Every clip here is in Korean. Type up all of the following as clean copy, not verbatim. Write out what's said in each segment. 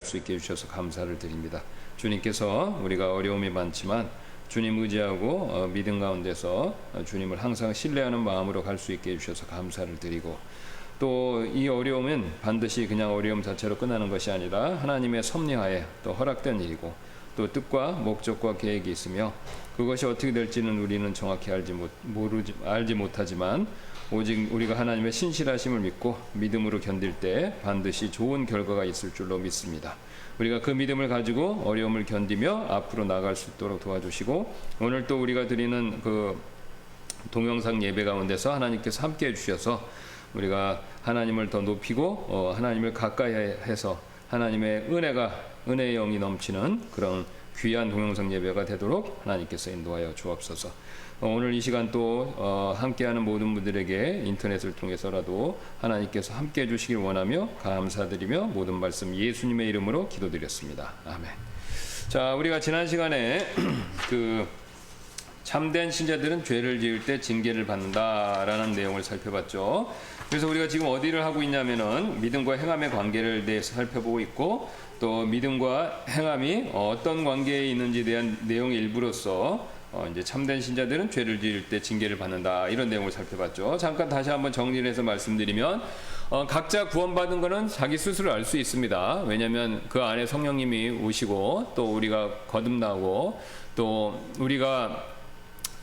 수 있게 해주셔서 감사를 드립니다. 주님께서 우리가 어려움이 많지만 주님 의지하고 믿음 가운데서 주님을 항상 신뢰하는 마음으로 갈 수 있게 해주셔서 감사를 드리고, 또 이 어려움은 반드시 그냥 어려움 자체로 끝나는 것이 아니라 하나님의 섭리하에 또 허락된 일이고, 또 뜻과 목적과 계획이 있으며 그것이 어떻게 될지는 우리는 정확히 알지 못하지만 오직 우리가 하나님의 신실하심을 믿고 믿음으로 견딜 때 반드시 좋은 결과가 있을 줄로 믿습니다. 우리가 그 믿음을 가지고 어려움을 견디며 앞으로 나아갈 수 있도록 도와주시고, 오늘 또 우리가 드리는 그 동영상 예배 가운데서 하나님께서 함께 해주셔서 우리가 하나님을 더 높이고 하나님을 가까이 해서 하나님의 은혜의 영이 넘치는 그런 귀한 동영상 예배가 되도록 하나님께서 인도하여 주옵소서. 오늘 이 시간 또 함께하는 모든 분들에게 인터넷을 통해서라도 하나님께서 함께 해주시길 원하며 감사드리며 모든 말씀 예수님의 이름으로 기도드렸습니다. 아멘. 자, 우리가 지난 시간에 그 참된 신자들은 죄를 지을 때 징계를 받는다라는 내용을 살펴봤죠. 그래서 우리가 지금 어디를 하고 있냐면은 믿음과 행함의 관계를 대해서 살펴보고 있고, 또 믿음과 행함이 어떤 관계에 있는지에 대한 내용의 일부로서 이제 참된 신자들은 죄를 지을 때 징계를 받는다, 이런 내용을 살펴봤죠. 잠깐 다시 한번 정리를 해서 말씀드리면 각자 구원받은 것은 자기 스스로 알 수 있습니다. 왜냐하면 그 안에 성령님이 오시고 또 우리가 거듭나고 또 우리가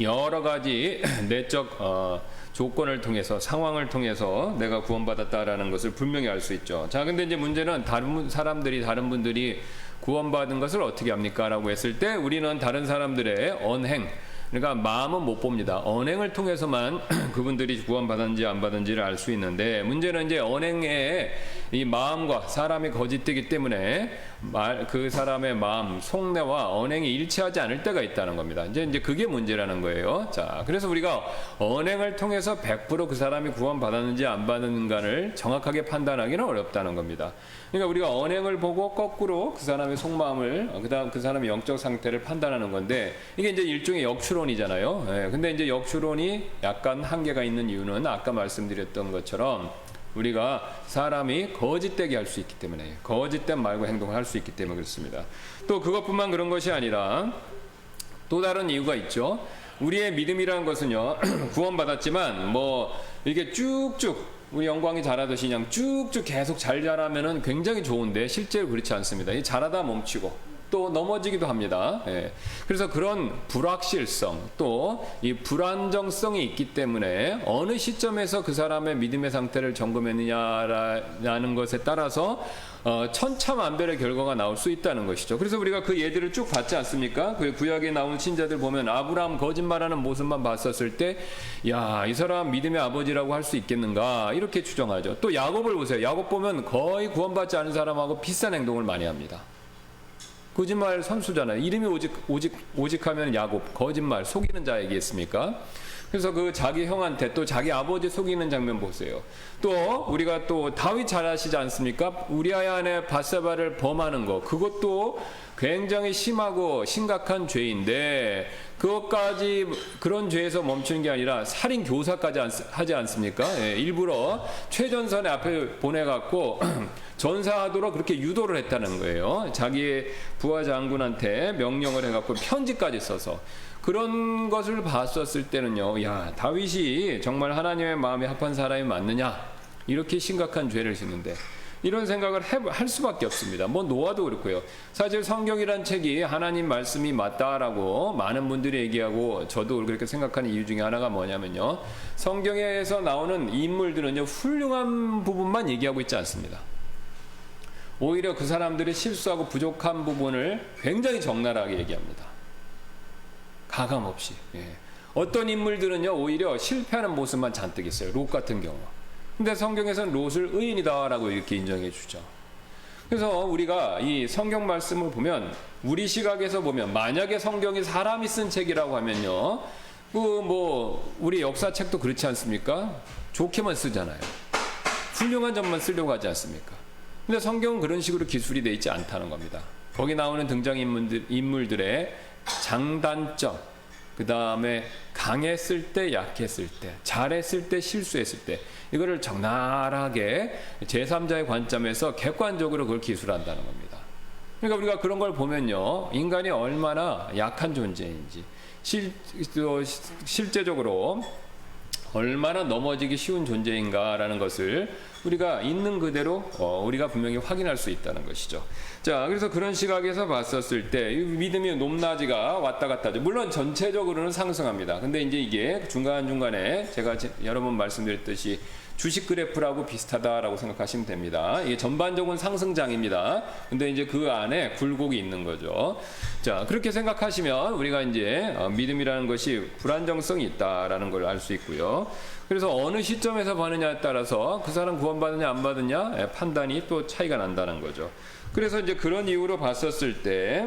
여러 가지 내적 조건을 통해서 상황을 통해서 내가 구원받았다라는 것을 분명히 알 수 있죠. 자, 근데 이제 문제는 다른 분들이 구원받은 것을 어떻게 합니까? 라고 했을 때 우리는 다른 사람들의 언행, 그러니까 마음은 못 봅니다. 언행을 통해서만 그분들이 구원받았는지 안 받았는지를 알 수 있는데, 문제는 이제 언행의 이 마음과 사람이 거짓되기 때문에 그 사람의 마음, 속내와 언행이 일치하지 않을 때가 있다는 겁니다. 이제 그게 문제라는 거예요. 자, 그래서 우리가 언행을 통해서 100% 그 사람이 구원받았는지 안 받았는가를 정확하게 판단하기는 어렵다는 겁니다. 그러니까 우리가 언행을 보고 거꾸로 그 사람의 속마음을, 그다음 그 사람의 영적 상태를 판단하는 건데, 이게 이제 일종의 역추론이잖아요. 예, 근데 이제 역추론이 약간 한계가 있는 이유는 아까 말씀드렸던 것처럼 우리가 사람이 거짓되게 할 수 있기 때문에, 거짓된 말과 행동을 할 수 있기 때문에 그렇습니다. 또 그것뿐만 그런 것이 아니라 또 다른 이유가 있죠. 우리의 믿음이라는 것은요, 구원받았지만 뭐 이게 쭉쭉 우리 영광이 자라듯이 그냥 쭉쭉 계속 잘 자라면은 굉장히 좋은데 실제로 그렇지 않습니다. 이 자라다 멈추고 또 넘어지기도 합니다. 예. 그래서 그런 불확실성, 또 이 불안정성이 있기 때문에 어느 시점에서 그 사람의 믿음의 상태를 점검했느냐라는 것에 따라서 천차만별의 결과가 나올 수 있다는 것이죠. 그래서 우리가 그 예들을 쭉 봤지 않습니까? 그 구약에 나온 신자들 보면 아브라함 거짓말하는 모습만 봤었을 때, 야, 이 사람 믿음의 아버지라고 할 수 있겠는가, 이렇게 추정하죠. 또 야곱을 보세요. 야곱 보면 거의 구원받지 않은 사람하고 비슷한 행동을 많이 합니다. 거짓말 선수잖아요. 이름이 오직 하면 야곱, 거짓말, 속이는 자 얘기했습니까? 그래서 그 자기 형한테 또 자기 아버지 속이는 장면 보세요. 또 우리가 또 다윗 잘 아시지 않습니까? 우리아야 안에 밧세바를 범하는 거, 그것도 굉장히 심하고 심각한 죄인데, 그것까지 그런 죄에서 멈추는 게 아니라 살인 교사까지 하지 않습니까? 예, 일부러 최전선에 앞에 보내갖고 전사하도록 그렇게 유도를 했다는 거예요. 자기의 부하 장군한테 명령을 해갖고 편지까지 써서. 그런 것을 봤었을 때는요, 야, 다윗이 정말 하나님의 마음에 합한 사람이 맞느냐, 이렇게 심각한 죄를 짓는데, 이런 생각을 할 수밖에 없습니다. 뭐 노아도 그렇고요. 사실 성경이란 책이 하나님 말씀이 맞다라고 많은 분들이 얘기하고 저도 그렇게 생각하는 이유 중에 하나가 뭐냐면요, 성경에서 나오는 인물들은요, 훌륭한 부분만 얘기하고 있지 않습니다. 오히려 그 사람들이 실수하고 부족한 부분을 굉장히 적나라하게 얘기합니다. 가감없이. 예. 어떤 인물들은요, 오히려 실패하는 모습만 잔뜩 있어요. 롯 같은 경우. 근데 성경에서는 롯을 의인이다라고 이렇게 인정해 주죠. 그래서 우리가 이 성경 말씀을 보면, 우리 시각에서 보면, 만약에 성경이 사람이 쓴 책이라고 하면요, 우리 역사책도 그렇지 않습니까? 좋게만 쓰잖아요. 훌륭한 점만 쓰려고 하지 않습니까? 근데 성경은 그런 식으로 기술이 되어 있지 않다는 겁니다. 거기 나오는 등장인물들의 장단점, 그 다음에 강했을 때, 약했을 때, 잘했을 때, 실수했을 때, 이거를 적나라하게 제3자의 관점에서 객관적으로 그걸 기술한다는 겁니다. 그러니까 우리가 그런 걸 보면요, 인간이 얼마나 약한 존재인지, 실제적으로 얼마나 넘어지기 쉬운 존재인가라는 것을 우리가 있는 그대로 우리가 분명히 확인할 수 있다는 것이죠. 자, 그래서 그런 시각에서 봤었을 때 믿음의 높낮이가 왔다 갔다 하죠. 물론 전체적으로는 상승합니다. 근데 이제 이게 중간중간에 제가 여러 번 말씀드렸듯이 주식 그래프라고 비슷하다라고 생각하시면 됩니다. 이게 전반적인 상승장입니다. 근데 이제 그 안에 굴곡이 있는 거죠. 자, 그렇게 생각하시면 우리가 이제 믿음이라는 것이 불안정성이 있다라는 걸 알 수 있고요. 그래서 어느 시점에서 받느냐에 따라서 그 사람 구원받느냐 안 받느냐 판단이 또 차이가 난다는 거죠. 그래서 이제 그런 이유로 봤었을 때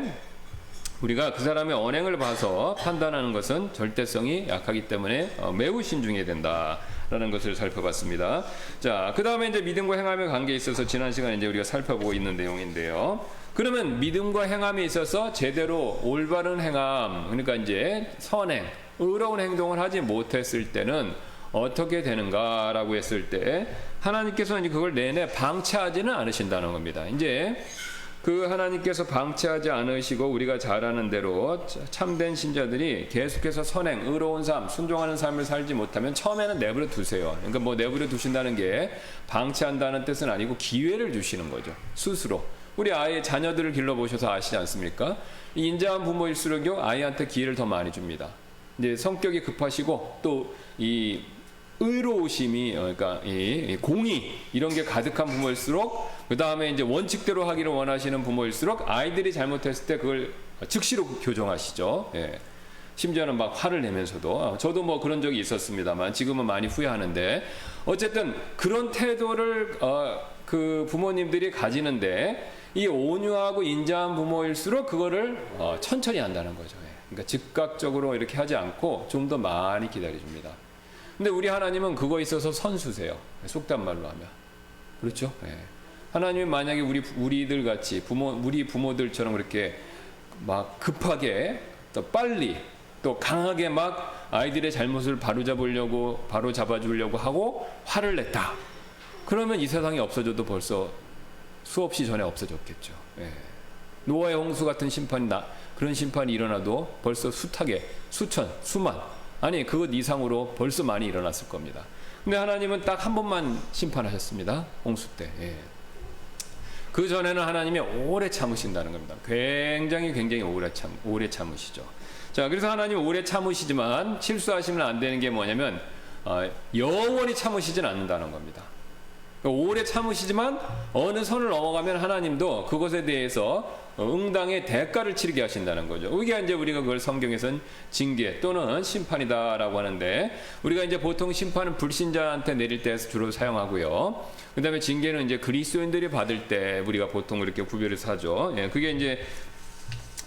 우리가 그 사람의 언행을 봐서 판단하는 것은 절대성이 약하기 때문에 매우 신중해야 된다라는 것을 살펴봤습니다. 자, 그 다음에 이제 믿음과 행함의 관계에 있어서 지난 시간에 이제 우리가 살펴보고 있는 내용인데요. 그러면 믿음과 행함에 있어서 제대로 올바른 행함, 그러니까 이제 선행, 의로운 행동을 하지 못했을 때는 어떻게 되는가라고 했을 때 하나님께서는 이제 그걸 내내 방치하지는 않으신다는 겁니다. 이제 그 하나님께서 방치하지 않으시고 우리가 잘 아는 대로 참된 신자들이 계속해서 선행, 의로운 삶, 순종하는 삶을 살지 못하면 처음에는 내버려 두세요. 그러니까 뭐 내버려 두신다는 게 방치한다는 뜻은 아니고 기회를 주시는 거죠. 스스로. 우리 아이의 자녀들을 길러보셔서 아시지 않습니까? 인자한 부모일수록요, 아이한테 기회를 더 많이 줍니다. 이제 성격이 급하시고 또 이 의로우심이, 그러니까 이 공의 이런 게 가득한 부모일수록, 그 다음에 이제 원칙대로 하기를 원하시는 부모일수록 아이들이 잘못했을 때 그걸 즉시로 교정하시죠. 예. 심지어는 막 화를 내면서도, 저도 뭐 그런 적이 있었습니다만 지금은 많이 후회하는데, 어쨌든 그런 태도를 그 부모님들이 가지는데, 이 온유하고 인자한 부모일수록 그거를 천천히 한다는 거죠. 예. 그러니까 즉각적으로 이렇게 하지 않고 좀 더 많이 기다려줍니다. 근데 우리 하나님은 그거에 있어서 선수세요. 속단 말로 하면. 그렇죠? 예. 하나님이 만약에 우리들 같이 우리 부모들처럼 그렇게 막 급하게 또 빨리 또 강하게 막 아이들의 잘못을 바로 잡아주려고 하고 화를 냈다. 그러면 이 세상이 없어져도 벌써 수없이 전에 없어졌겠죠. 예. 노아의 홍수 같은 그런 심판이 일어나도 벌써 숱하게 수천, 수만, 아니 그것 이상으로 벌써 많이 일어났을 겁니다. 근데 하나님은 딱 한 번만 심판하셨습니다. 홍수 때. 예. 그 전에는 하나님이 오래 참으신다는 겁니다. 굉장히 오래 참으시죠. 자, 그래서 하나님 오래 참으시지만 실수하시면 안 되는 게 뭐냐면 영원히 참으시진 않는다는 겁니다. 오래 참으시지만 어느 선을 넘어가면 하나님도 그것에 대해서 응당의 대가를 치르게 하신다는 거죠. 이게 이제 우리가 그걸 성경에서는 징계 또는 심판이다라고 하는데, 우리가 이제 보통 심판은 불신자한테 내릴 때 주로 사용하고요. 그 다음에 징계는 이제 그리스도인들이 받을 때 우리가 보통 이렇게 구별해서 하죠. 예, 그게 이제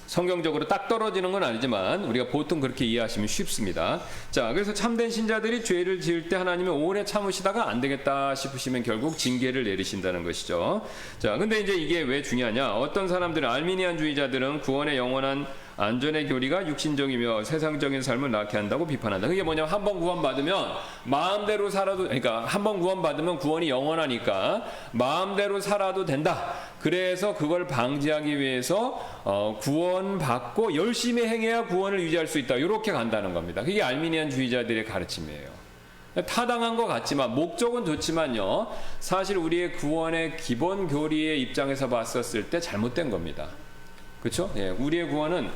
성경적으로 딱 떨어지는 건 아니지만 우리가 보통 그렇게 이해하시면 쉽습니다. 자, 그래서 참된 신자들이 죄를 지을 때 하나님이 오래 참으시다가 안 되겠다 싶으시면 결국 징계를 내리신다는 것이죠. 자, 근데 이제 이게 왜 중요하냐? 어떤 사람들은, 알미니안주의자들은 구원의 영원한 안전의 교리가 육신적이며 세상적인 삶을 낳게 한다고 비판한다. 그게 뭐냐면 한 번 구원받으면 마음대로 살아도, 그러니까 한 번 구원받으면 구원이 영원하니까 마음대로 살아도 된다. 그래서 그걸 방지하기 위해서 구원받고 열심히 행해야 구원을 유지할 수 있다. 이렇게 간다는 겁니다. 그게 알미니안주의자들의 가르침이에요. 타당한 것 같지만, 목적은 좋지만요, 사실 우리의 구원의 기본 교리의 입장에서 봤었을 때 잘못된 겁니다. 그렇죠? 예, 우리의 구원은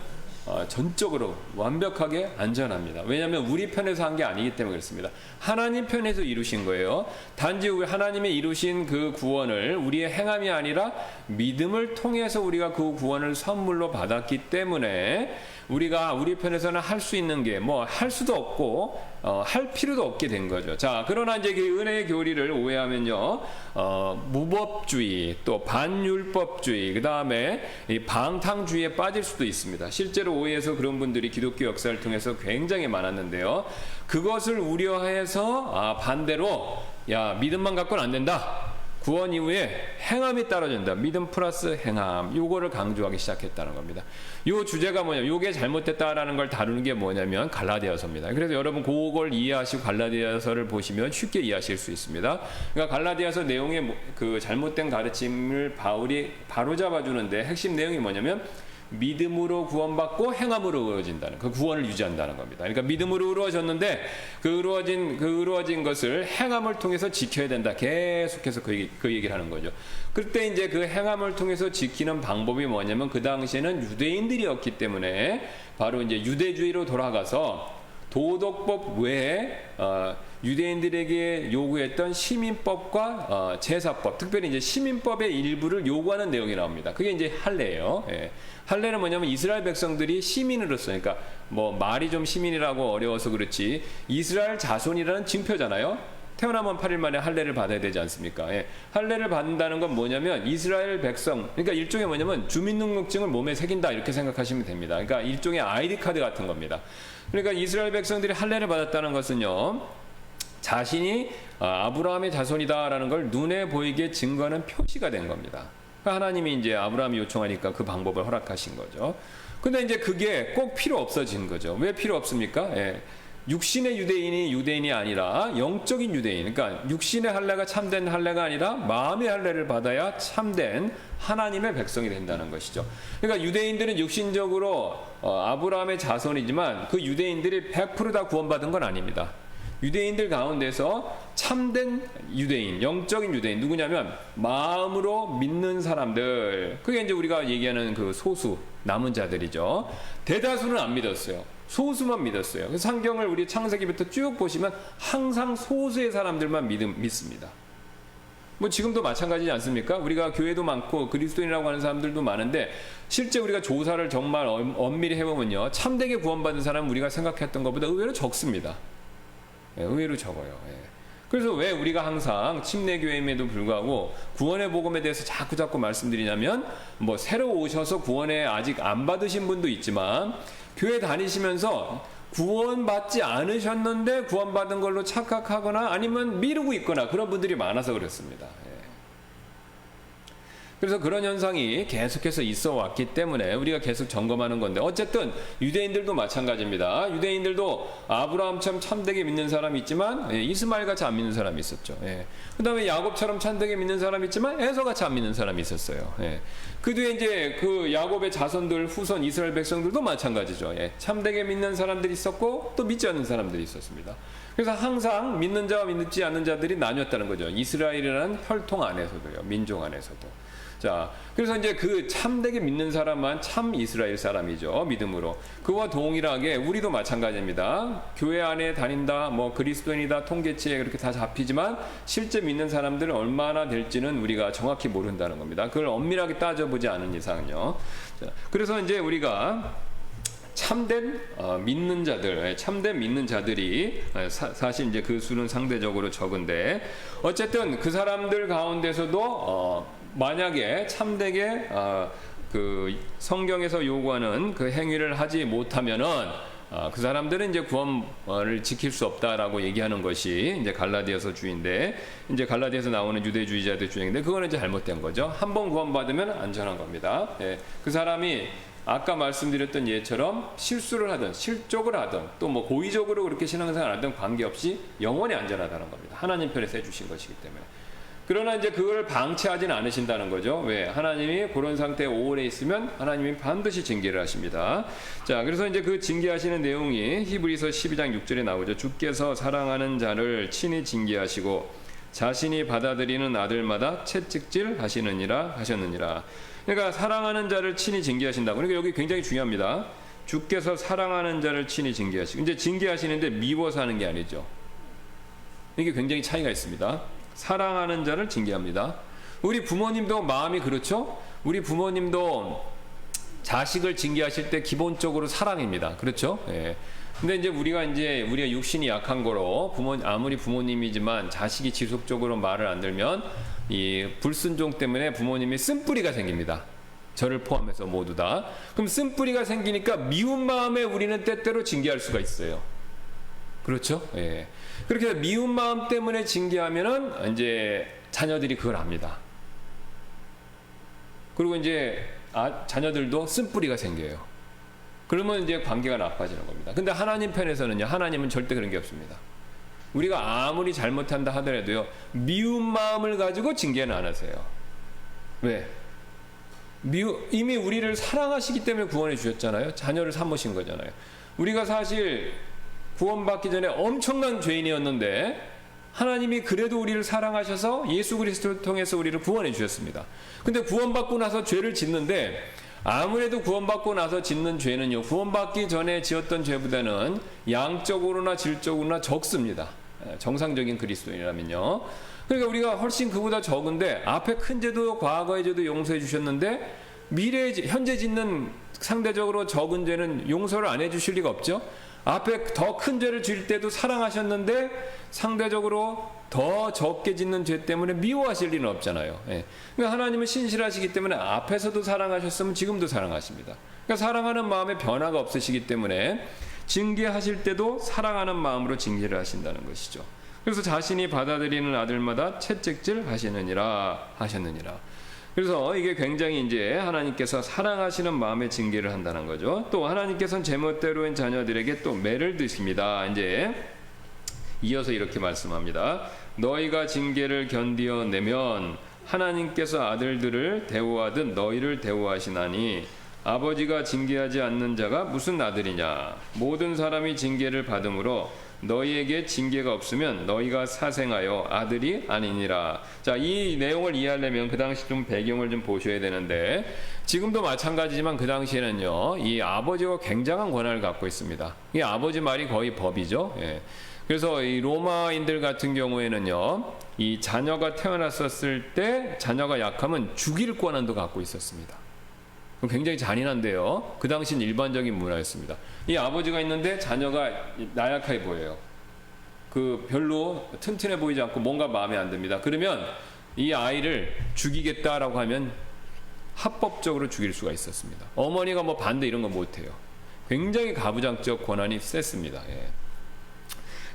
전적으로 완벽하게 안전합니다. 왜냐하면 우리 편에서 한 게 아니기 때문에 그렇습니다. 하나님 편에서 이루신 거예요. 단지 하나님이 이루신 그 구원을 우리의 행함이 아니라 믿음을 통해서 우리가 그 구원을 선물로 받았기 때문에 우리가 우리 편에서는 할 수 있는 게 뭐 할 수도 없고 할 필요도 없게 된 거죠. 자, 그러나 이제 그 은혜의 교리를 오해하면요, 무법주의, 또 반율법주의, 그 다음에 이 방탕주의에 빠질 수도 있습니다. 실제로 오해해서 그런 분들이 기독교 역사를 통해서 굉장히 많았는데요. 그것을 우려해서 반대로, 야, 믿음만 갖고는 안 된다. 구원 이후에 행함이 따라준다. 믿음 플러스 행함. 요거를 강조하기 시작했다는 겁니다. 요 주제가 뭐냐면 요게 잘못됐다라는 걸 다루는 게 뭐냐면 갈라디아서입니다. 그래서 여러분 그걸 이해하시고 갈라디아서를 보시면 쉽게 이해하실 수 있습니다. 그러니까 갈라디아서 내용의 그 잘못된 가르침을 바울이 바로잡아 주는데 핵심 내용이 뭐냐면 믿음으로 구원받고 행함으로 이루어진다는 그 구원을 유지한다는 겁니다. 그러니까 믿음으로 이루어졌는데 그 이루어진 것을 행함을 통해서 지켜야 된다. 계속해서 그 얘기를 하는 거죠. 그때 이제 그 행함을 통해서 지키는 방법이 뭐냐면 그 당시에는 유대인들이었기 때문에 바로 이제 유대주의로 돌아가서 도덕법 외에 유대인들에게 요구했던 시민법과 제사법, 특별히 이제 시민법의 일부를 요구하는 내용이 나옵니다. 그게 이제 할례예요. 예. 할례는 뭐냐면 이스라엘 백성들이 시민으로서, 그러니까 뭐 말이 좀 시민이라고 어려워서 그렇지 이스라엘 자손이라는 징표잖아요. 태어나면 8일 만에 할례를 받아야 되지 않습니까? 예. 할례를 받는다는 건 뭐냐면 이스라엘 백성, 그러니까 일종의 뭐냐면 주민등록증을 몸에 새긴다 이렇게 생각하시면 됩니다. 그러니까 일종의 아이디 카드 같은 겁니다. 그러니까 이스라엘 백성들이 할례를 받았다는 것은요, 자신이 아브라함의 자손이다라는 걸 눈에 보이게 증거하는 표시가 된 겁니다. 하나님이 이제 아브라함이 요청하니까 그 방법을 허락하신 거죠. 근데 이제 그게 꼭 필요 없어진 거죠. 왜 필요 없습니까? 예. 육신의 유대인이 아니라 영적인 유대인, 그러니까 육신의 할례가 참된 할례가 아니라 마음의 할례를 받아야 참된 하나님의 백성이 된다는 것이죠. 그러니까 유대인들은 육신적으로 아브라함의 자손이지만 그 유대인들이 100% 다 구원받은 건 아닙니다. 유대인들 가운데서 참된 유대인, 영적인 유대인 누구냐면 마음으로 믿는 사람들, 그게 이제 우리가 얘기하는 그 소수 남은 자들이죠. 대다수는 안 믿었어요. 소수만 믿었어요. 그래서 성경을 우리 창세기부터 쭉 보시면 항상 소수의 사람들만 믿습니다. 뭐 지금도 마찬가지지 않습니까? 우리가 교회도 많고 그리스도인이라고 하는 사람들도 많은데 실제 우리가 조사를 정말 엄밀히 해보면요, 참되게 구원받은 사람은 우리가 생각했던 것보다 의외로 적습니다. 예, 의외로 적어요. 예. 그래서 왜 우리가 항상 침례교회임에도 불구하고 구원의 복음에 대해서 자꾸 말씀드리냐면, 뭐 새로 오셔서 구원에 아직 안 받으신 분도 있지만 교회 다니시면서 구원받지 않으셨는데 구원받은 걸로 착각하거나 아니면 미루고 있거나 그런 분들이 많아서 그렇습니다. 예. 그래서 그런 현상이 계속해서 있어 왔기 때문에 우리가 계속 점검하는 건데, 어쨌든 유대인들도 마찬가지입니다. 유대인들도 아브라함처럼 참되게 믿는 사람이 있지만 이스마엘같이 안 믿는 사람이 있었죠. 예. 그 다음에 야곱처럼 참되게 믿는 사람이 있지만 에서같이 안 믿는 사람이 있었어요. 예. 그 뒤에 이제 그 야곱의 자손들 후손 이스라엘 백성들도 마찬가지죠. 예. 참되게 믿는 사람들이 있었고 또 믿지 않는 사람들이 있었습니다. 그래서 항상 믿는 자와 믿지 않는 자들이 나뉘었다는 거죠. 이스라엘이라는 혈통 안에서도요, 민족 안에서도. 자, 그래서 이제 그 참되게 믿는 사람만 참 이스라엘 사람이죠. 믿음으로. 그와 동일하게 우리도 마찬가지입니다. 교회 안에 다닌다, 뭐 그리스도인이다, 통계치에 그렇게 다 잡히지만 실제 믿는 사람들은 얼마나 될지는 우리가 정확히 모른다는 겁니다. 그걸 엄밀하게 따져보지 않은 이상은요. 자, 그래서 이제 우리가 참된 믿는 자들, 참된 믿는 자들이 사실 이제 그 수는 상대적으로 적은데, 어쨌든 그 사람들 가운데서도 만약에 참되게 그 성경에서 요구하는 그 행위를 하지 못하면은 그 사람들은 이제 구원을 지킬 수 없다라고 얘기하는 것이 이제 갈라디아서 주의인데, 이제 갈라디아에서 나오는 유대주의자들 주의인데, 그거는 이제 잘못된 거죠. 한번 구원받으면 안전한 겁니다. 예, 그 사람이 아까 말씀드렸던 예처럼 실수를 하든 실족을 하든 또 뭐 고의적으로 그렇게 신앙생활을 하든 관계없이 영원히 안전하다는 겁니다. 하나님 편에서 해주신 것이기 때문에. 그러나 이제 그걸 방치하지는 않으신다는 거죠. 왜? 하나님이 그런 상태에 오래 있으면 하나님이 반드시 징계를 하십니다. 자, 그래서 이제 그 징계하시는 내용이 히브리서 12장 6절에 나오죠. 주께서 사랑하는 자를 친히 징계하시고 자신이 받아들이는 아들마다 채찍질 하셨느니라. 그러니까 사랑하는 자를 친히 징계하신다고. 그러니까 여기 굉장히 중요합니다. 주께서 사랑하는 자를 친히 징계하시고, 이제 징계하시는데 미워서 하는 게 아니죠. 이게 굉장히 차이가 있습니다. 사랑하는 자를 징계합니다. 우리 부모님도 마음이 그렇죠? 우리 부모님도 자식을 징계하실 때 기본적으로 사랑입니다. 그렇죠? 예. 근데 이제 우리가 육신이 약한 거로 아무리 부모님이지만 자식이 지속적으로 말을 안 들면 이 불순종 때문에 부모님이 쓴뿌리가 생깁니다. 저를 포함해서 모두 다. 그럼 쓴뿌리가 생기니까 미운 마음에 우리는 때때로 징계할 수가 있어요. 그렇죠? 예. 그렇게 미운 마음 때문에 징계하면은 이제 자녀들이 그걸 압니다. 그리고 이제 자녀들도 쓴뿌리가 생겨요. 그러면 이제 관계가 나빠지는 겁니다. 근데 하나님 편에서는요, 하나님은 절대 그런 게 없습니다. 우리가 아무리 잘못한다 하더라도요, 미운 마음을 가지고 징계는 안 하세요. 왜? 이미 우리를 사랑하시기 때문에 구원해 주셨잖아요. 자녀를 삼으신 거잖아요. 우리가 사실 구원받기 전에 엄청난 죄인이었는데 하나님이 그래도 우리를 사랑하셔서 예수 그리스도를 통해서 우리를 구원해 주셨습니다. 근데 구원받고 나서 죄를 짓는데, 아무래도 구원받고 나서 짓는 죄는요, 구원받기 전에 지었던 죄보다는 양적으로나 질적으로나 적습니다. 정상적인 그리스도인이라면요. 그러니까 우리가 훨씬 그보다 적은데, 앞에 큰 죄도 과거의 죄도 용서해 주셨는데 현재 짓는 상대적으로 적은 죄는 용서를 안 해주실 리가 없죠. 앞에 더 큰 죄를 질 때도 사랑하셨는데 상대적으로 더 적게 짓는 죄 때문에 미워하실 리는 없잖아요. 예. 그러니까 하나님은 신실하시기 때문에 앞에서도 사랑하셨으면 지금도 사랑하십니다. 그러니까 사랑하는 마음에 변화가 없으시기 때문에 징계하실 때도 사랑하는 마음으로 징계를 하신다는 것이죠. 그래서 자신이 받아들이는 아들마다 채찍질 하셨느니라. 그래서 이게 굉장히 이제 하나님께서 사랑하시는 마음의 징계를 한다는 거죠. 또 하나님께서는 제멋대로인 자녀들에게 또 매를 드십니다. 이제 이어서 이렇게 말씀합니다. 너희가 징계를 견디어내면 하나님께서 아들들을 대우하듯 너희를 대우하시나니 아버지가 징계하지 않는 자가 무슨 아들이냐. 모든 사람이 징계를 받음으로 너희에게 징계가 없으면 너희가 사생하여 아들이 아니니라. 자, 이 내용을 이해하려면 그 당시 좀 배경을 좀 보셔야 되는데, 지금도 마찬가지지만 그 당시에는요, 이 아버지가 굉장한 권한을 갖고 있습니다. 이 아버지 말이 거의 법이죠. 예. 그래서 이 로마인들 같은 경우에는요, 이 자녀가 태어났었을 때 자녀가 약하면 죽일 권한도 갖고 있었습니다. 굉장히 잔인한데요. 그 당시는 일반적인 문화였습니다. 이 아버지가 있는데 자녀가 나약하게 보여요. 별로 튼튼해 보이지 않고 뭔가 마음에 안 듭니다. 그러면 이 아이를 죽이겠다라고 하면 합법적으로 죽일 수가 있었습니다. 어머니가 뭐 반대 이런 거 못해요. 굉장히 가부장적 권한이 셌습니다. 예.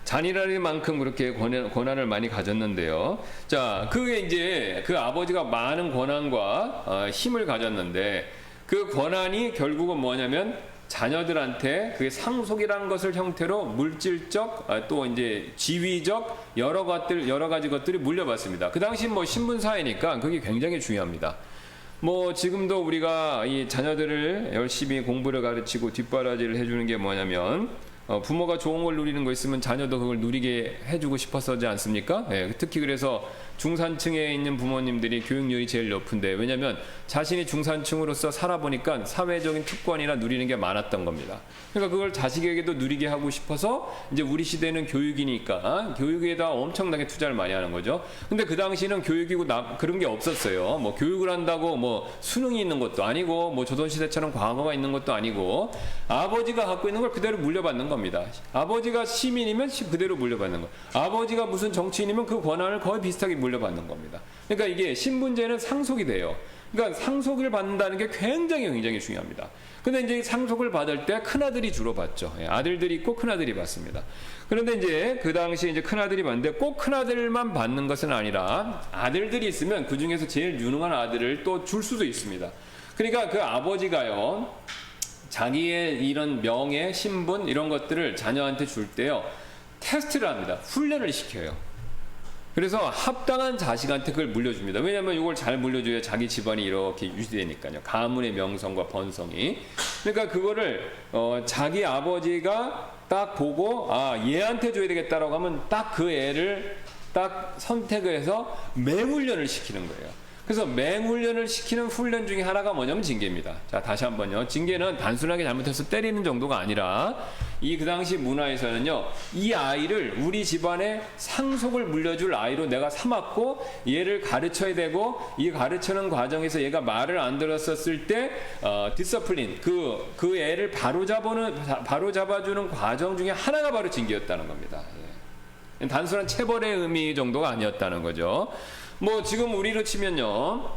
잔인할 만큼 그렇게 권한을 많이 가졌는데요. 자, 그게 이제 그 아버지가 많은 권한과 힘을 가졌는데, 그 권한이 결국은 뭐냐면 자녀들한테 그게 상속이라는 것을 형태로 물질적 또 이제 지위적 여러 가지 것들이 물려받습니다. 그 당시 뭐 신분 사회니까 그게 굉장히 중요합니다. 뭐 지금도 우리가 이 자녀들을 열심히 공부를 가르치고 뒷바라지를 해주는 게 뭐냐면, 부모가 좋은 걸 누리는 거 있으면 자녀도 그걸 누리게 해주고 싶어서지 않습니까? 예, 특히 그래서 중산층에 있는 부모님들이 교육률이 제일 높은데, 왜냐하면 자신이 중산층으로서 살아보니까 사회적인 특권이나 누리는 게 많았던 겁니다. 그러니까 그걸 자식에게도 누리게 하고 싶어서 이제 우리 시대는 교육이니까 교육에다 엄청나게 투자를 많이 하는 거죠. 근데 그 당시는 교육이고 그런 게 없었어요. 뭐 교육을 한다고 뭐 수능이 있는 것도 아니고 뭐 조선시대처럼 과거가 있는 것도 아니고, 아버지가 갖고 있는 걸 그대로 물려받는 겁니다. 아버지가 시민이면 그대로 물려받는 거. 아버지가 무슨 정치인이면 그 권한을 거의 비슷하게 물려받는 겁니다. 그러니까 이게 신분제는 상속이 돼요. 그러니까 상속을 받는다는 게 굉장히 중요합니다. 근데 이제 상속을 받을 때 큰아들이 주로 받죠. 아들들이 있고 큰아들이 받습니다. 그런데 이제 그 당시에 이제 큰아들이 받는데, 꼭 큰아들만 받는 것은 아니라 아들들이 있으면 그 중에서 제일 유능한 아들을 또 줄 수도 있습니다. 그러니까 그 아버지가요, 자기의 이런 명예, 신분 이런 것들을 자녀한테 줄 때요, 테스트를 합니다. 훈련을 시켜요. 그래서 합당한 자식한테 그걸 물려줍니다. 왜냐하면 이걸 잘 물려줘야 자기 집안이 이렇게 유지되니까요. 가문의 명성과 번성이. 그러니까 그거를 자기 아버지가 딱 보고 얘한테 줘야 되겠다라고 하면 딱 그 애를 딱 선택을 해서 맹훈련을 시키는 거예요. 그래서 맹훈련을 시키는 훈련 중에 하나가 뭐냐면 징계입니다. 자, 다시 한번요. 징계는 단순하게 잘못해서 때리는 정도가 아니라, 그 당시 문화에서는요, 이 아이를 우리 집안에 상속을 물려줄 아이로 내가 삼았고 얘를 가르쳐야 되고, 이 가르치는 과정에서 얘가 말을 안 들었었을 때 디서플린, 그 애를 바로잡아주는 과정 중에 하나가 바로 징계였다는 겁니다. 예. 단순한 체벌의 의미 정도가 아니었다는 거죠. 뭐 지금 우리로 치면요,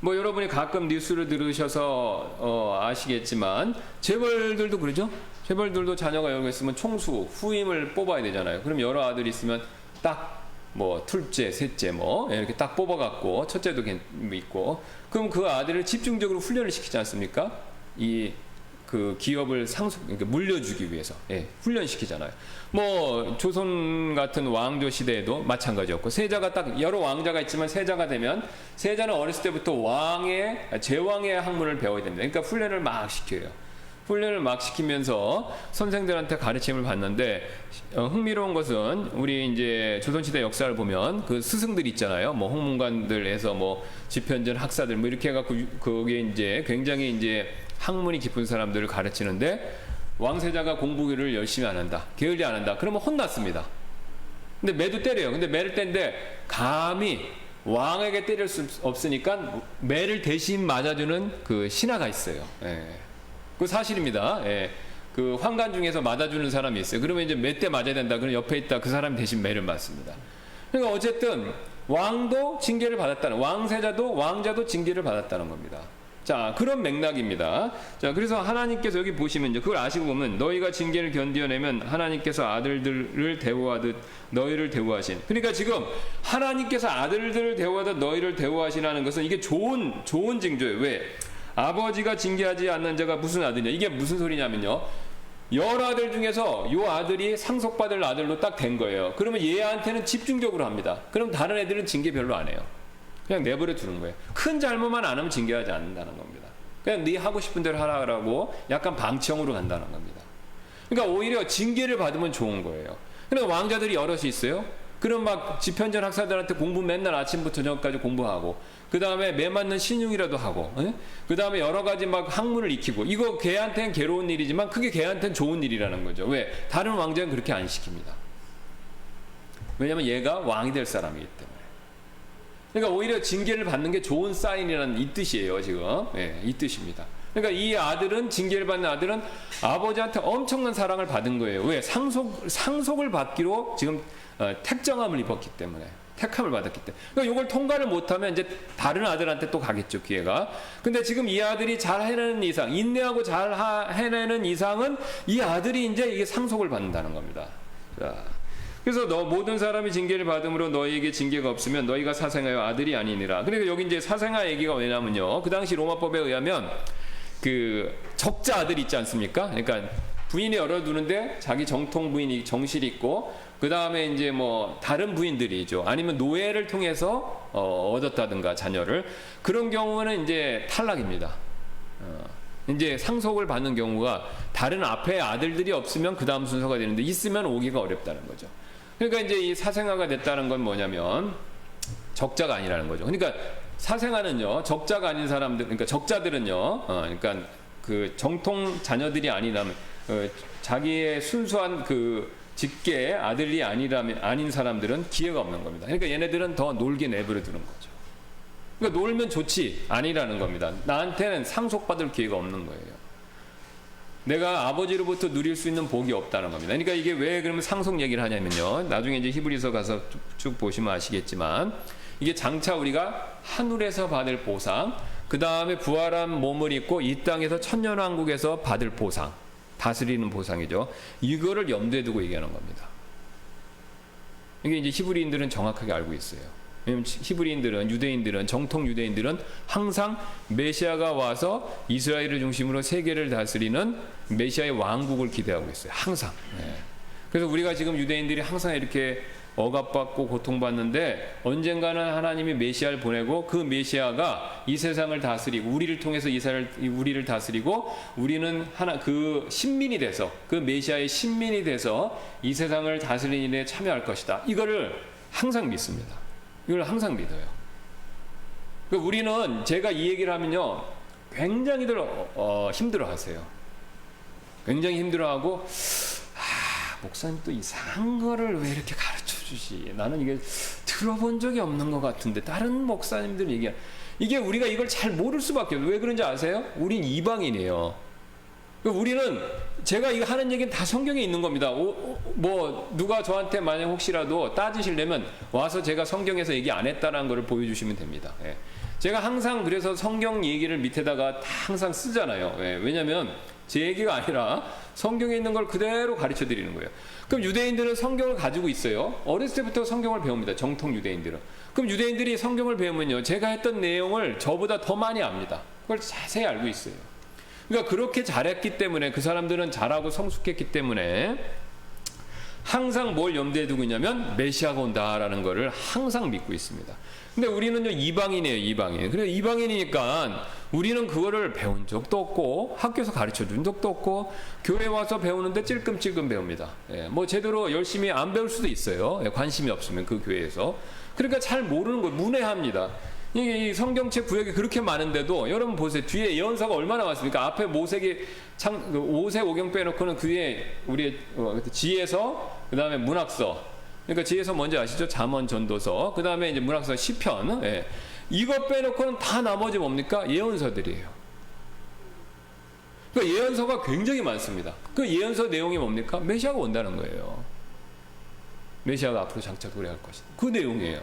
뭐 여러분이 가끔 뉴스를 들으셔서 아시겠지만 재벌들도 그러죠. 재벌들도 자녀가 여러 개 있으면 총수, 후임을 뽑아야 되잖아요. 그럼 여러 아들이 있으면 딱 뭐 둘째, 셋째 뭐 이렇게 딱 뽑아갖고 첫째도 있고 그럼 그 아들을 집중적으로 훈련을 시키지 않습니까? 그 기업을 그러니까 물려주기 위해서 훈련시키잖아요. 뭐 조선 같은 왕조 시대에도 마찬가지였고 세자가 딱 여러 왕자가 있지만 세자가 되면 세자는 어렸을 때부터 제왕의 학문을 배워야 됩니다. 그러니까 훈련을 막 시켜요. 훈련을 막 시키면서 선생들한테 가르침을 받는데 흥미로운 것은 우리 이제 조선시대 역사를 보면 그 스승들 있잖아요. 뭐 홍문관들에서 뭐 집현전 학사들 뭐 이렇게 해갖고 거기에 이제 굉장히 이제 학문이 깊은 사람들을 가르치는데 왕세자가 공부를 열심히 안 한다, 게을리 안 한다. 그러면 혼났습니다. 근데 매도 때려요. 근데 매를 땐데 감히 왕에게 때릴 수 없으니까 매를 대신 맞아주는 그 신하가 있어요. 그 사실입니다. 그 환관 중에서 맞아주는 사람이 있어요. 그러면 이제 몇 대 맞아야 된다. 그럼 옆에 있다. 그 사람이 대신 매를 맞습니다. 그러니까 어쨌든 왕도 징계를 받았다는, 왕자도 징계를 받았다는 겁니다. 자, 그런 맥락입니다. 자, 그래서 하나님께서 여기 보시면요, 그걸 아시고 보면 너희가 징계를 견디어내면 하나님께서 아들들을 대우하듯 너희를 대우하신. 그러니까 지금 하나님께서 아들들을 대우하듯 너희를 대우하시라는 것은 이게 좋은 징조예요. 왜? 아버지가 징계하지 않는 자가 무슨 아들이냐? 이게 무슨 소리냐면요, 열 아들 중에서 요 아들이 상속받을 아들로 딱 된 거예요. 그러면 얘한테는 집중적으로 합니다. 그럼 다른 애들은 징계 별로 안 해요. 그냥 내버려 두는 거예요. 큰 잘못만 안 하면 징계하지 않는다는 겁니다. 그냥 네 하고 싶은 대로 하라고 약간 방치형으로 간다는 겁니다. 그러니까 오히려 징계를 받으면 좋은 거예요. 그러니까 왕자들이 여럿이 있어요. 그럼 막 집현전 학사들한테 공부 맨날 아침부터 저녁까지 공부하고 그 다음에 매 맞는 신용이라도 하고 그 다음에 여러 가지 막 학문을 익히고 이거 걔한테는 괴로운 일이지만 그게 걔한테는 좋은 일이라는 거죠. 왜? 다른 왕자는 그렇게 안 시킵니다. 왜냐면 얘가 왕이 될 사람이기 때문에. 그러니까 오히려 징계를 받는 게 좋은 사인이라는 이 뜻이에요, 지금. 이 뜻입니다. 그러니까 이 아들은, 징계를 받는 아들은 아버지한테 엄청난 사랑을 받은 거예요. 왜? 상속을 받기로 지금 택정함을 입었기 때문에. 택함을 받았기 때문에. 그러니까 이걸 통과를 못하면 이제 다른 아들한테 또 가겠죠, 기회가. 근데 지금 이 아들이 잘 해내는 이상, 인내하고 잘 해내는 이상은 이 아들이 이제 이게 상속을 받는다는 겁니다. 자. 그래서 모든 사람이 징계를 받음으로 너희에게 징계가 없으면 너희가 사생하여 아들이 아니니라. 그러니까 여기 이제 사생아 얘기가 왜냐면요, 그 당시 로마법에 의하면 그 적자 아들 있지 않습니까? 그러니까 부인이 열어두는데 자기 정통 부인이 정실이 있고 그 다음에 이제 뭐 다른 부인들이죠. 아니면 노예를 통해서 얻었다든가 자녀를, 그런 경우는 이제 탈락입니다. 이제 상속을 받는 경우가 다른 앞에 아들들이 없으면 그 다음 순서가 되는데 있으면 오기가 어렵다는 거죠. 그러니까 이제 이 사생아가 됐다는 건 뭐냐면 적자가 아니라는 거죠. 그러니까 사생아는요, 적자가 아닌 사람들, 그러니까 적자들은요, 그러니까 그 정통 자녀들이 아니라면 자기의 순수한 그 직계 아들이 아닌 사람들은 기회가 없는 겁니다. 그러니까 얘네들은 더 놀게 내버려 두는 거죠. 그러니까 놀면 좋지 아니라는 겁니다. 나한테는 상속받을 기회가 없는 거예요. 내가 아버지로부터 누릴 수 있는 복이 없다는 겁니다. 그러니까 이게 왜 그러면 상속 얘기를 하냐면요, 나중에 이제 히브리서 가서 쭉 보시면 아시겠지만 이게 장차 우리가 하늘에서 받을 보상, 그 다음에 부활한 몸을 입고 이 땅에서 천년왕국에서 받을 보상, 다스리는 보상이죠. 이거를 염두에 두고 얘기하는 겁니다. 이게 이제 히브리인들은 정확하게 알고 있어요. 왜냐면 히브리인들은, 유대인들은, 정통 유대인들은 항상 메시아가 와서 이스라엘을 중심으로 세계를 다스리는 메시아의 왕국을 기대하고 있어요. 항상. 그래서 우리가 지금 유대인들이 항상 이렇게 억압받고 고통받는데 언젠가는 하나님이 메시아를 보내고 그 메시아가 이 세상을 다스리고 우리를 통해서 우리를 다스리고 우리는 그 신민이 돼서, 그 메시아의 신민이 돼서 이 세상을 다스리는 일에 참여할 것이다. 이거를 항상 믿습니다. 이걸 항상 믿어요. 그러니까 우리는, 제가 이 얘기를 하면요, 굉장히들 힘들어하세요. 굉장히 힘들어하고, 목사님 또 이상한 거를 왜 이렇게 가르쳐주지? 나는 이게 들어본 적이 없는 것 같은데 다른 목사님들 얘기하는, 이게 우리가 이걸 잘 모를 수밖에 없어요. 왜 그런지 아세요? 우린 이방인이에요. 우리는, 제가 이거 하는 얘기는 다 성경에 있는 겁니다. 뭐 누가 저한테 만약 혹시라도 따지시려면 와서 제가 성경에서 얘기 안 했다는 걸 보여주시면 됩니다. 제가 항상 그래서 성경 얘기를 밑에다가 다 항상 쓰잖아요. 왜냐하면 제 얘기가 아니라 성경에 있는 걸 그대로 가르쳐 드리는 거예요. 그럼 유대인들은 성경을 가지고 있어요. 어렸을 때부터 성경을 배웁니다. 정통 유대인들은. 그럼 유대인들이 성경을 배우면요, 제가 했던 내용을 저보다 더 많이 압니다. 그걸 자세히 알고 있어요. 그러니까 그렇게 잘했기 때문에, 그 사람들은 잘하고 성숙했기 때문에 항상 뭘 염두에 두고 있냐면 메시아가 온다라는 거를 항상 믿고 있습니다. 근데 우리는요, 이방인이에요, 이방인. 그래서 이방인이니까 우리는 그거를 배운 적도 없고, 학교에서 가르쳐 준 적도 없고, 교회 와서 배우는데 찔끔찔끔 배웁니다. 뭐 제대로 열심히 안 배울 수도 있어요. 관심이 없으면 그 교회에서. 그러니까 잘 모르는 거예요. 문외합니다. 이 성경책 구역이 그렇게 많은데도 여러분 보세요. 뒤에 예언서가 얼마나 많습니까? 앞에 모세기 오색 오경 빼놓고는 그 뒤에 우리 지혜서, 그 다음에 문학서. 그러니까 지혜서 뭔지 아시죠? 잠언, 전도서. 그 다음에 이제 문학서, 시편. 이거 빼놓고는 다 나머지 뭡니까? 예언서들이에요. 그러니까 예언서가 굉장히 많습니다. 그 예언서 내용이 뭡니까? 메시아가 온다는 거예요. 메시아가 앞으로 장차 도래할 것이다. 그 내용이에요.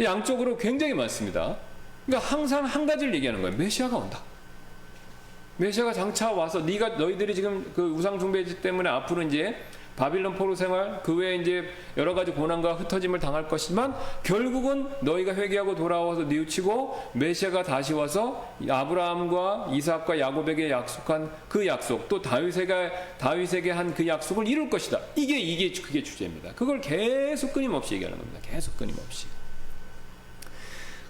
양쪽으로 굉장히 많습니다. 그러니까 항상 한 가지를 얘기하는 거예요. 메시아가 온다. 메시아가 장차 와서 너희들이 지금 그 우상 숭배지 때문에 앞으로 이제 바빌론 포로 생활, 그 외에 이제 여러 가지 고난과 흩어짐을 당할 것이지만 결국은 너희가 회개하고 돌아와서 뉘우치고 메시아가 다시 와서 아브라함과 이삭과 야곱에게 약속한 그 약속, 또 다윗에게 한 그 약속을 이룰 것이다. 그게 주제입니다. 그걸 계속 끊임없이 얘기하는 겁니다. 계속 끊임없이.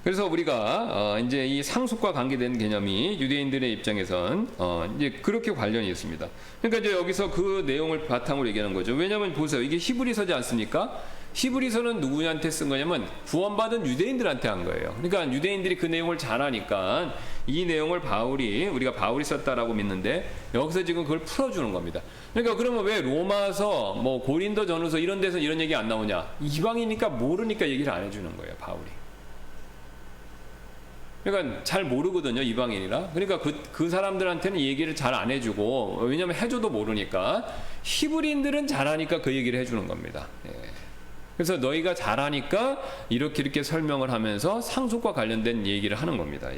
그래서 우리가 이제 이 상속과 관계된 개념이 유대인들의 입장에선 이제 그렇게 관련이 있습니다. 그러니까 이제 여기서 그 내용을 바탕으로 얘기하는 거죠. 왜냐하면 보세요, 이게 히브리서지 않습니까? 히브리서는 누구한테 쓴 거냐면 구원받은 유대인들한테 한 거예요. 그러니까 유대인들이 그 내용을 잘 아니까 이 내용을 우리가 바울이 썼다라고 믿는데 여기서 지금 그걸 풀어주는 겁니다. 그러니까 그러면 왜 로마서, 뭐 고린도 전후서 이런 데서 이런 얘기 안 나오냐? 이방이니까 모르니까 얘기를 안 해주는 거예요, 바울이. 그러니까 잘 모르거든요, 이방인이라. 그러니까 그 사람들한테는 얘기를 잘 안 해주고, 왜냐면 해줘도 모르니까 히브리인들은 잘하니까 그 얘기를 해주는 겁니다. 그래서 너희가 잘하니까 이렇게 설명을 하면서 상속과 관련된 얘기를 하는 겁니다.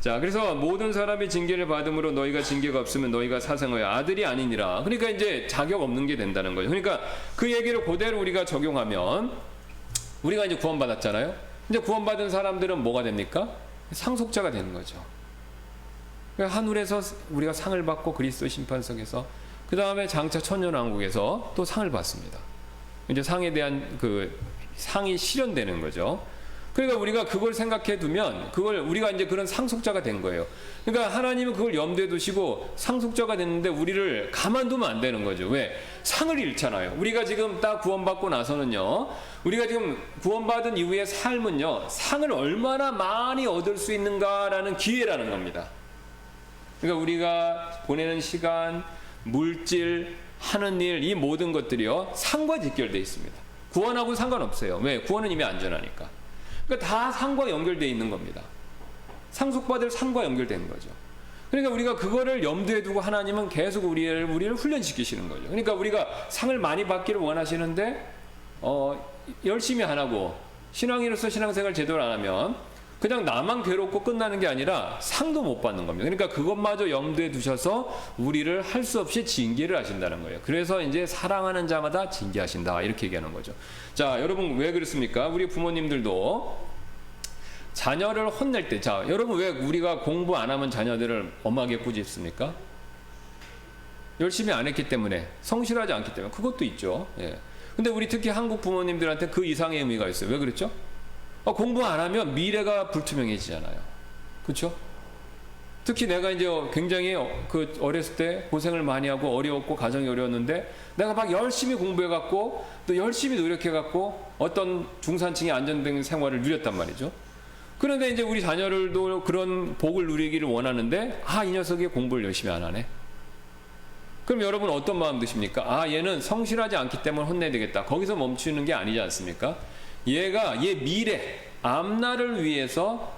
자, 그래서 모든 사람이 징계를 받음으로 너희가 징계가 없으면 너희가 사생아의 아들이 아니니라. 그러니까 이제 자격 없는 게 된다는 거죠. 그러니까 그 얘기를 그대로 우리가 적용하면, 우리가 이제 구원받았잖아요. 이제 구원받은 사람들은 뭐가 됩니까? 상속자가 되는 거죠. 하늘에서 우리가 상을 받고 그리스도 심판석에서, 그 다음에 장차 천년왕국에서 또 상을 받습니다. 이제 상에 대한 그 상이 실현되는 거죠. 그러니까 우리가 그걸 생각해 두면 우리가 이제 그런 상속자가 된 거예요. 그러니까 하나님은 그걸 염두에 두시고 상속자가 됐는데 우리를 가만두면 안 되는 거죠. 왜? 상을 잃잖아요. 우리가 지금 딱 구원받고 나서는요, 우리가 지금 구원받은 이후의 삶은요, 상을 얼마나 많이 얻을 수 있는가라는 기회라는 겁니다. 그러니까 우리가 보내는 시간, 물질, 하는 일, 이 모든 것들이요, 상과 직결되어 있습니다. 구원하고는 상관없어요. 왜? 구원은 이미 안전하니까. 그러니까 다 상과 연결되어 있는 겁니다. 상속받을 상과 연결되는 거죠. 그러니까 우리가 그거를 염두에 두고 하나님은 계속 우리를 훈련시키시는 거죠. 그러니까 우리가 상을 많이 받기를 원하시는데 열심히 안 하고 신앙인으로서 신앙생활 제대로 안 하면 그냥 나만 괴롭고 끝나는 게 아니라 상도 못 받는 겁니다. 그러니까 그것마저 염두에 두셔서 우리를 할 수 없이 징계를 하신다는 거예요. 그래서 이제 사랑하는 자마다 징계하신다, 이렇게 얘기하는 거죠. 자, 여러분 왜 그렇습니까? 우리 부모님들도 자녀를 혼낼 때, 자, 여러분 왜 우리가 공부 안 하면 자녀들을 엄하게 꾸짖습니까? 열심히 안 했기 때문에, 성실하지 않기 때문에. 그것도 있죠. 근데 우리 특히 한국 부모님들한테 그 이상의 의미가 있어요. 왜 그랬죠? 공부 안 하면 미래가 불투명해지잖아요. 그렇죠? 특히 내가 이제 굉장히 어렸을 때 고생을 많이 하고 어려웠고 가정이 어려웠는데 내가 막 열심히 공부해갖고 또 열심히 노력해갖고 어떤 중산층의 안정된 생활을 누렸단 말이죠. 그런데 이제 우리 자녀들도 그런 복을 누리기를 원하는데 이 녀석이 공부를 열심히 안 하네. 그럼 여러분 어떤 마음 드십니까? 얘는 성실하지 않기 때문에 혼내야 되겠다. 거기서 멈추는 게 아니지 않습니까? 얘 미래, 앞날을 위해서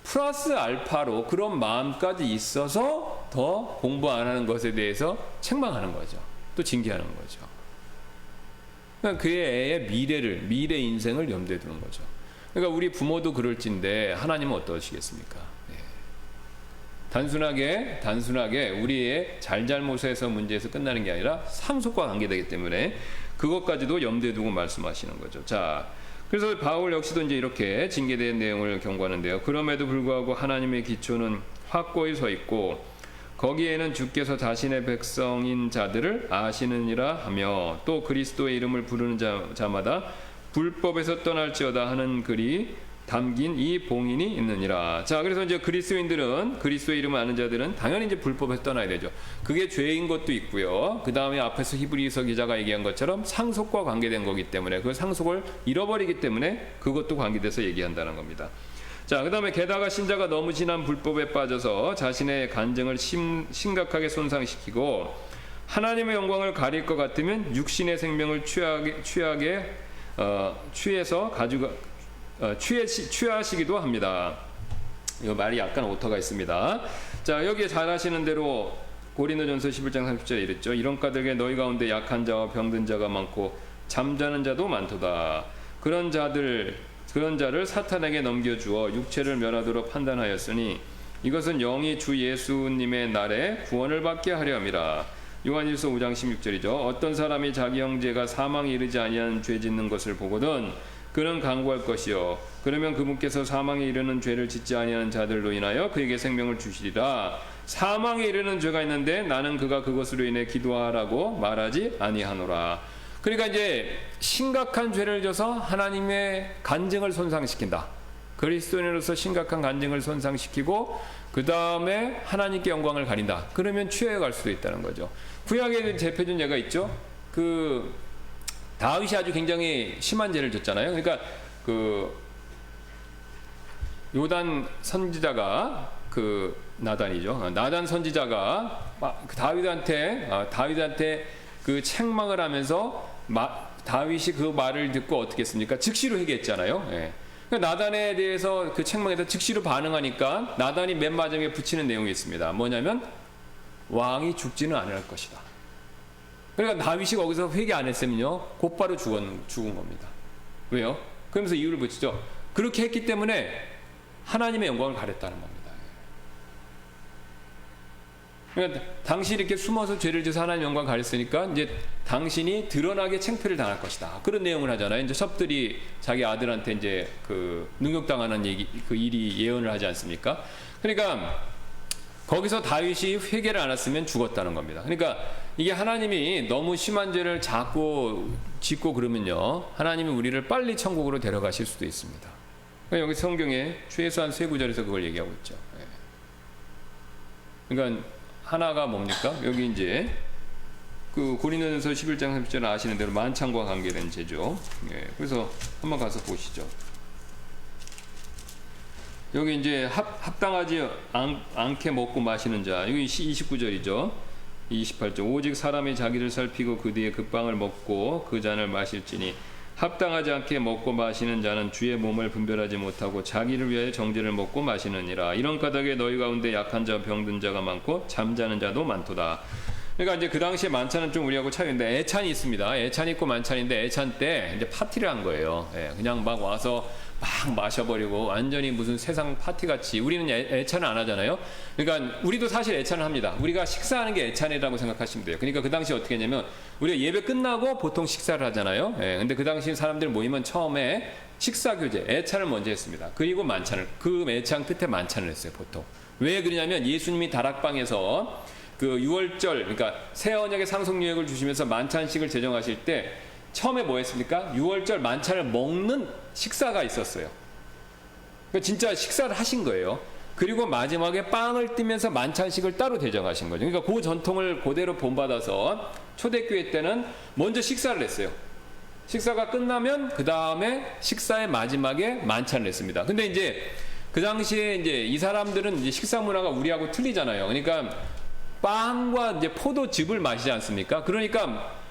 플러스 알파로 그런 마음까지 있어서 더 공부 안 하는 것에 대해서 책망하는 거죠. 또 징계하는 거죠. 그러니까 그의 애의 미래 인생을 염두에 두는 거죠. 그러니까 우리 부모도 그럴진데 하나님은 어떠시겠습니까? 예. 단순하게 우리의 잘잘못에서 문제에서 끝나는 게 아니라 상속과 관계되기 때문에 그것까지도 염두에 두고 말씀하시는 거죠. 자, 그래서 바울 역시도 이제 이렇게 징계된 내용을 경고하는데요. 그럼에도 불구하고 하나님의 기초는 확고히 서 있고 거기에는 주께서 자신의 백성인 자들을 아시느니라 하며 또 그리스도의 이름을 부르는 자마다 불법에서 떠날지어다 하는 글이 담긴 이 봉인이 있느니라. 자, 그래서 이제 그리스도인들은 그리스도의 이름을 아는 자들은 당연히 이제 불법에서 떠나야 되죠. 그게 죄인 것도 있고요. 그 다음에 앞에서 히브리서 기자가 얘기한 것처럼 상속과 관계된 거기 때문에 그 상속을 잃어버리기 때문에 그것도 관계돼서 얘기한다는 겁니다. 자, 그 다음에 게다가 신자가 너무 진한 불법에 빠져서 자신의 간증을 심각하게 손상시키고 하나님의 영광을 가릴 것 같으면 육신의 생명을 취하시기도 합니다. 이 말이 약간 오타가 있습니다. 자, 여기에 잘 아시는 대로 고린도전서 11장 30절에 이랬죠. 이런 까닭에 너희 가운데 약한 자와 병든 자가 많고 잠자는 자도 많도다. 그런 자를 사탄에게 넘겨주어 육체를 멸하도록 판단하였으니 이것은 영이 주 예수님의 날에 구원을 받게 하려 함이라. 요한일서 5장 16절이죠. 어떤 사람이 자기 형제가 사망에 이르지 아니한 죄 짓는 것을 보거든 그는 강구할 것이요 그러면 그분께서 사망에 이르는 죄를 짓지 아니하는 자들로 인하여 그에게 생명을 주시리라. 사망에 이르는 죄가 있는데 나는 그가 그것으로 인해 기도하라고 말하지 아니하노라. 그러니까 이제 심각한 죄를 져서 하나님의 간증을 손상시킨다. 그리스도인으로서 심각한 간증을 손상시키고 그 다음에 하나님께 영광을 가린다. 그러면 취해에 갈 수도 있다는 거죠. 구약에 대표적인 예가 있죠. 그 다윗이 아주 굉장히 심한 죄를 졌잖아요. 그러니까 그 요단 선지자가 그 나단이죠. 나단 선지자가 다윗한테 그 책망을 하면서 다윗이 그 말을 듣고 어떻게 했습니까? 즉시로 회개했잖아요. 예. 그러니까 나단에 대해서 그 책망에서 즉시로 반응하니까 나단이 맨 마지막에 붙이는 내용이 있습니다. 뭐냐면 왕이 죽지는 않을 것이다. 그러니까 다윗이 거기서 회개 안 했으면요 곧바로 죽은 겁니다. 왜요? 그러면서 이유를 붙이죠. 그렇게 했기 때문에 하나님의 영광을 가렸다는 겁니다. 그러니까 당신이 이렇게 숨어서 죄를 지어서 하나님의 영광을 가렸으니까 이제 당신이 드러나게 창피를 당할 것이다. 그런 내용을 하잖아요. 이제 섭들이 자기 아들한테 이제 그 능욕당하는 그 일이 예언을 하지 않습니까? 그러니까 거기서 다윗이 회개를 안 했으면 죽었다는 겁니다. 그러니까 이게 하나님이 너무 심한 죄를 자꾸 짓고 그러면요 하나님이 우리를 빨리 천국으로 데려가실 수도 있습니다. 그러니까 여기 성경에 최소한 세 구절에서 그걸 얘기하고 있죠. 그러니까 하나가 뭡니까? 여기 이제 그 고린도전서 11장 30절 아시는 대로 만찬과 관계된 죄죠. 그래서 한번 가서 보시죠. 여기 이제 합당하지 않게 먹고 마시는 자, 여기 29절이죠. 28절. 오직 사람이 자기를 살피고 그 뒤에 그 빵을 먹고 그 잔을 마실지니 합당하지 않게 먹고 마시는 자는 주의 몸을 분별하지 못하고 자기를 위하여 정죄를 먹고 마시느니라. 이런 까닭에 너희 가운데 약한 자 병든 자가 많고 잠자는 자도 많도다. 그러니까 이제 그 당시에 만찬은 좀 우리하고 차이인데 애찬이 있습니다. 애찬이 있고 만찬인데 애찬 때 이제 파티를 한 거예요. 그냥 막 와서 막 마셔버리고 완전히 무슨 세상 파티같이. 우리는 애찬을 안 하잖아요. 그러니까 우리도 사실 애찬을 합니다. 우리가 식사하는 게 애찬이라고 생각하시면 돼요. 그러니까 그 당시 어떻게 했냐면 우리가 예배 끝나고 보통 식사를 하잖아요. 근데 그 당시 사람들 모이면 처음에 식사 교제, 애찬을 먼저 했습니다. 그리고 만찬을, 그 애찬 끝에 만찬을 했어요. 보통. 왜 그러냐면 예수님이 다락방에서 그 6월절, 그러니까 새 언약의 상속유액을 주시면서 만찬식을 제정하실 때 처음에 뭐 했습니까? 6월절 만찬을 먹는 식사가 있었어요. 그러니까 진짜 식사를 하신 거예요. 그리고 마지막에 빵을 띠면서 만찬식을 따로 대정하신 거죠. 그러니까 그 전통을 그대로 본받아서 초대교회 때는 먼저 식사를 했어요. 식사가 끝나면 그 다음에 식사의 마지막에 만찬을 했습니다. 근데 이제 그 당시에 이제 이 사람들은 이제 식사 문화가 우리하고 틀리잖아요. 그러니까 빵과 이제 포도즙을 마시지 않습니까? 그러니까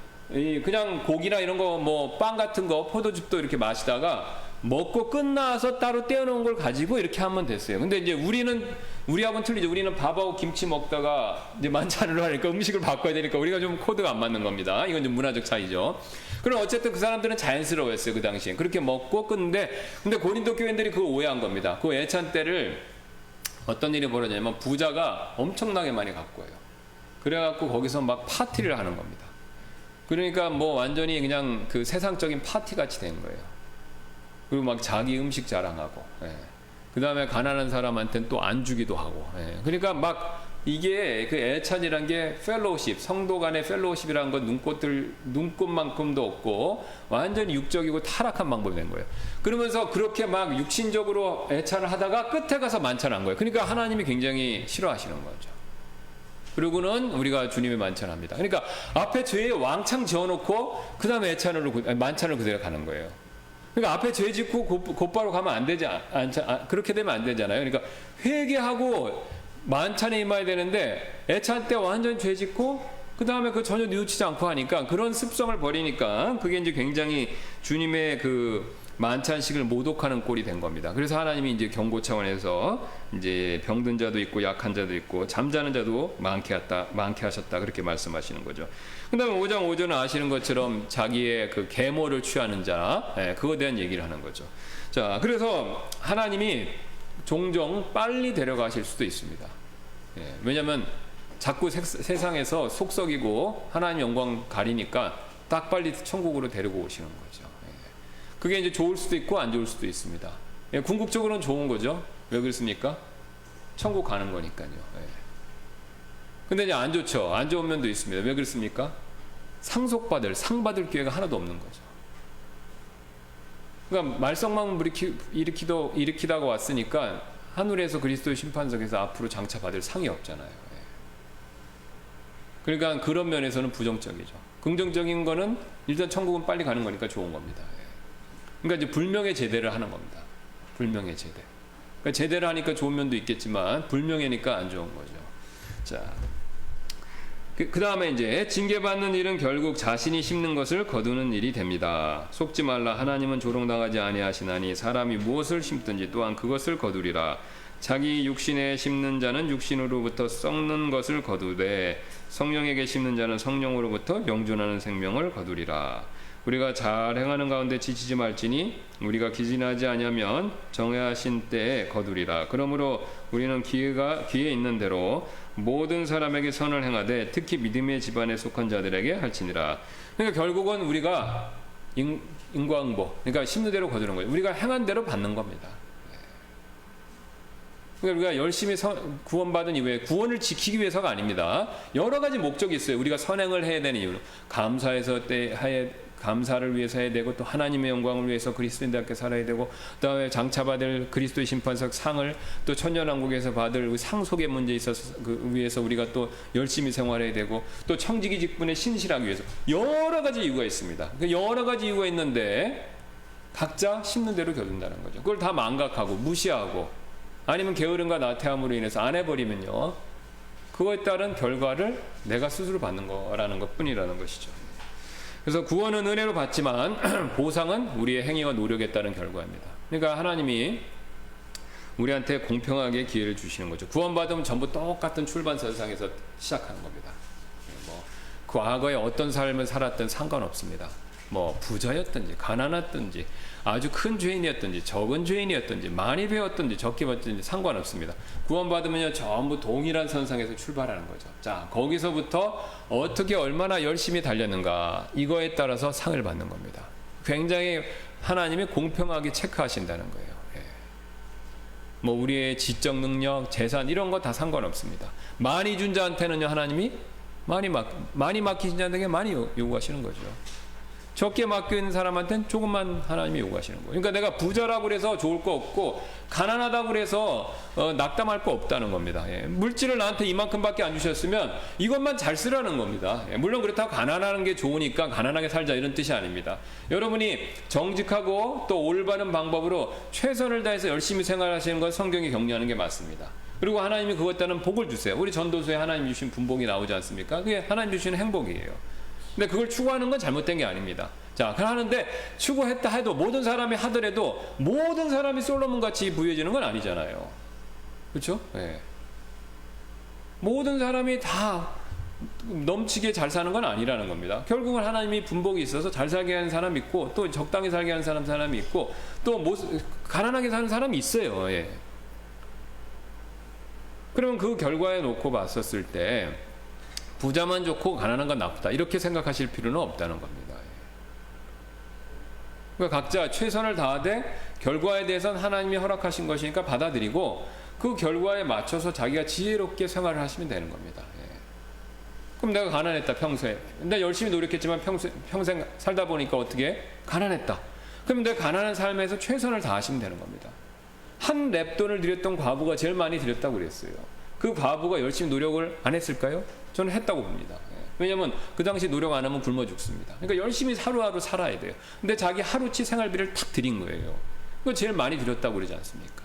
그냥 고기나 이런 거 뭐 빵 같은 거 포도즙도 이렇게 마시다가 먹고 끝나서 따로 떼어놓은 걸 가지고 이렇게 하면 됐어요. 근데 이제 우리는 우리하고는 틀리죠. 우리는 밥하고 김치 먹다가 이제 만찬으로 하니까 음식을 바꿔야 되니까 우리가 좀 코드가 안 맞는 겁니다. 이건 좀 문화적 차이죠. 그럼 어쨌든 그 사람들은 자연스러웠어요. 그 당시엔. 그렇게 먹고 근데 고린도 교인들이 그거 오해한 겁니다. 그 애찬 때를 어떤 일이 벌어지냐면 부자가 엄청나게 많이 갖고 와요. 그래갖고 거기서 막 파티를 하는 겁니다. 그러니까 뭐 완전히 그냥 그 세상적인 파티 같이 된 거예요. 그리고 막 자기 음식 자랑하고, 예. 그 다음에 가난한 사람한테는 또 안 주기도 하고, 예. 그러니까 막 이게 그 애찬이란 게 펠로우십, 성도 간의 펠로우십이라는 건 눈꽃만큼도 없고 완전히 육적이고 타락한 방법이 된 거예요. 그러면서 그렇게 막 육신적으로 애찬을 하다가 끝에 가서 만찬한 거예요. 그러니까 하나님이 굉장히 싫어하시는 거죠. 그리고는 우리가 주님의 만찬합니다. 그러니까 앞에 죄에 왕창 지어놓고 그 다음에 만찬을 그대로 가는 거예요. 그러니까 앞에 죄 짓고 곧바로 가면 안 되지 그렇게 되면 안 되잖아요. 그러니까 회개하고 만찬에 임해야 되는데 애찬 때 완전 죄 짓고 그 다음에 그 전혀 뉘우치지 않고 하니까 그런 습성을 버리니까 그게 이제 굉장히 주님의 그 만찬식을 모독하는 꼴이 된 겁니다. 그래서 하나님이 이제 경고 차원에서 이제 병든 자도 있고 약한 자도 있고 잠자는 자도 많게 하셨다 그렇게 말씀하시는 거죠. 그다음에 5장 5절은 아시는 것처럼 자기의 그 계모를 취하는 자, 그거에 대한 얘기를 하는 거죠. 자, 그래서 하나님이 종종 빨리 데려가실 수도 있습니다. 왜냐하면 자꾸 세상에서 속썩이고 하나님 영광 가리니까 딱 빨리 천국으로 데리고 오시는 거죠. 그게 이제 좋을 수도 있고 안 좋을 수도 있습니다. 궁극적으로는 좋은 거죠. 왜 그렇습니까? 천국 가는 거니까요. 근데 이제 안 좋죠. 안 좋은 면도 있습니다. 왜 그렇습니까? 상 받을 기회가 하나도 없는 거죠. 그러니까 말썽만 일으키다가 왔으니까 하늘에서 그리스도의 심판석에서 앞으로 장차받을 상이 없잖아요. 그러니까 그런 면에서는 부정적이죠. 긍정적인 거는 일단 천국은 빨리 가는 거니까 좋은 겁니다. 그러니까 이제 불명예 제대를 하는 겁니다. 불명예 제대. 그러니까 제대를 하니까 좋은 면도 있겠지만 불명예니까 안 좋은 거죠. 자, 그 다음에 이제 징계받는 일은 결국 자신이 심는 것을 거두는 일이 됩니다. 속지 말라. 하나님은 조롱당하지 아니하시나니 사람이 무엇을 심든지 또한 그것을 거두리라. 자기 육신에 심는 자는 육신으로부터 썩는 것을 거두되 성령에게 심는 자는 성령으로부터 영존하는 생명을 거두리라. 우리가 잘 행하는 가운데 지치지 말지니 우리가 기진하지 아니하면 정하신 때에 거두리라. 그러므로 우리는 기회에 있는 대로 모든 사람에게 선을 행하되 특히 믿음의 집안에 속한 자들에게 할지니라. 그러니까 결국은 우리가 인과응보, 그러니까 심는 대로 거두는 거예요. 우리가 행한 대로 받는 겁니다. 그러니까 우리가 열심히 구원받은 이후에 구원을 지키기 위해서가 아닙니다. 여러 가지 목적이 있어요. 우리가 선행을 해야 되는 이유는 감사를 위해서 해야 되고 또 하나님의 영광을 위해서 그리스도인답게 살아야 되고 그다음에 장차받을 그리스도의 심판석 상을 또 천년왕국에서 받을 상 속의 문제에 있어서 위해서 우리가 또 열심히 생활해야 되고 또 청지기 직분에 신실하기 위해서 여러 가지 이유가 있습니다. 여러 가지 이유가 있는데 각자 심는 대로 거둔다는 거죠. 그걸 다 망각하고 무시하고 아니면 게으름과 나태함으로 인해서 안 해버리면요 그거에 따른 결과를 내가 스스로 받는 거라는 것 뿐이라는 것이죠. 그래서 구원은 은혜로 받지만 보상은 우리의 행위와 노력에 따른 결과입니다. 그러니까 하나님이 우리한테 공평하게 기회를 주시는 거죠. 구원받으면 전부 똑같은 출발선상에서 시작하는 겁니다. 뭐 과거에 어떤 삶을 살았든 상관없습니다. 뭐 부자였든지 가난했든지 아주 큰 죄인이었든지 적은 죄인이었든지 많이 배웠든지 적게 배웠든지 상관없습니다. 구원받으면 전부 동일한 선상에서 출발하는 거죠. 자, 거기서부터 어떻게 얼마나 열심히 달렸는가 이거에 따라서 상을 받는 겁니다. 굉장히 하나님이 공평하게 체크하신다는 거예요. 뭐 우리의 지적 능력, 재산 이런 거 다 상관없습니다. 많이 준 자한테는요 하나님이 많이 맡기신 자에게 많이 요구하시는 거죠. 적게 맡긴 사람한테는 조금만 하나님이 요구하시는 거예요. 그러니까 내가 부자라고 그래서 좋을 거 없고 가난하다고 그래서 낙담할 거 없다는 겁니다. 물질을 나한테 이만큼밖에 안 주셨으면 이것만 잘 쓰라는 겁니다. 물론 그렇다고 가난하는 게 좋으니까 가난하게 살자 이런 뜻이 아닙니다. 여러분이 정직하고 또 올바른 방법으로 최선을 다해서 열심히 생활하시는 건 성경이 격려하는 게 맞습니다. 그리고 하나님이 그것 따른 복을 주세요. 우리 전도서에 하나님 주신 분복이 나오지 않습니까? 그게 하나님 주시는 행복이에요. 근데 그걸 추구하는 건 잘못된 게 아닙니다. 자, 그러는데 추구했다 해도 모든 사람이 하더라도 모든 사람이 솔로몬 같이 부유해지는 건 아니잖아요. 그렇죠? 네. 모든 사람이 다 넘치게 잘 사는 건 아니라는 겁니다. 결국은 하나님이 분복이 있어서 잘 살게 하는 사람이 있고, 또 적당히 살게 하는 사람이 있고, 또 가난하게 사는 사람이 있어요. 예. 그러면 그 결과에 놓고 봤었을 때 부자만 좋고 가난한 건 나쁘다, 이렇게 생각하실 필요는 없다는 겁니다. 그러니까 각자 최선을 다하되 결과에 대해서는 하나님이 허락하신 것이니까 받아들이고, 그 결과에 맞춰서 자기가 지혜롭게 생활을 하시면 되는 겁니다. 그럼 내가 가난했다, 평소에. 내가 열심히 노력했지만 평생 살다 보니까 어떻게? 가난했다. 그럼 내가 가난한 삶에서 최선을 다하시면 되는 겁니다. 한 랩돈을 들였던 과부가 제일 많이 들였다고 그랬어요. 그 과부가 열심히 노력을 안 했을까요? 저는 했다고 봅니다. 왜냐하면 그 당시 노력 안 하면 굶어 죽습니다. 그러니까 열심히 하루하루 살아야 돼요. 근데 자기 하루치 생활비를 탁 드린 거예요. 그거 제일 많이 들였다고 그러지 않습니까?